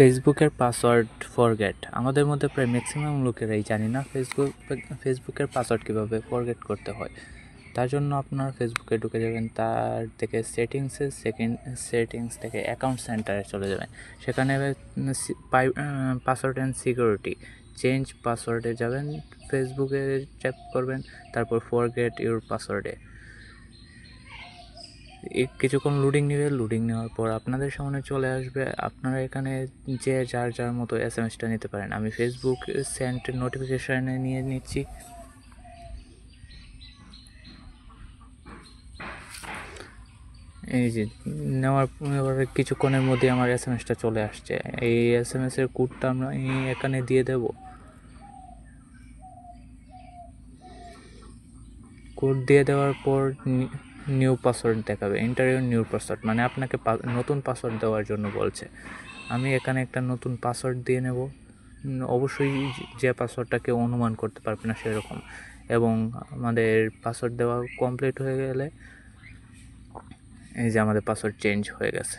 ফেসবুকের password forget আমাদের মধ্যে প্রায় ম্যাক্সিমাম লোকেরাই জানি না ফেসবুকের পাসওয়ার্ড কীভাবে ফরগেট করতে হয়। তার জন্য আপনারা ফেসবুকে ঢুকে যাবেন, তার থেকে সেটিংস থেকে অ্যাকাউন্ট সেন্টারে চলে যাবেন। সেখানে পাসওয়ার্ড অ্যান্ড সিকিউরিটি চেঞ্জ পাসওয়ার্ডে যাবেন, ফেসবুকে ট্যাপ করবেন, তারপর ফরগেট ইউর পাসওয়ার্ডে কিছুক্ষণ লোডিং নেওয়ার পর আপনাদের সামনে চলে আসবে। আপনারা এখানে যে যার মতো এসএমএসটা নিতে পারেন। আমি ফেসবুক সেন্ট নোটিফিকেশানে নিয়ে নিচ্ছি। এই যে নেওয়ার পরে কিছুক্ষণের মধ্যে আমার এসএমএসটা চলে আসছে। এই এসএমএসের কোডটা আমরা এখানে দিয়ে দেব। কোড দিয়ে দেওয়ার পর নিউ পাসওয়ার্ড দেখাবে, এন্টার ইউর নিউ পাসওয়ার্ড, মানে আপনাকে নতুন পাসওয়ার্ড দেওয়ার জন্য বলছে। আমি এখানে একটা নতুন পাসওয়ার্ড দিয়ে নেব। অবশ্যই যে পাসওয়ার্ডটা কেউ অনুমান করতে পারবে না সেরকম। এবং আমাদের পাসওয়ার্ড দেওয়া কমপ্লিট হয়ে গেলে এই যে আমাদের পাসওয়ার্ড চেঞ্জ হয়ে গেছে।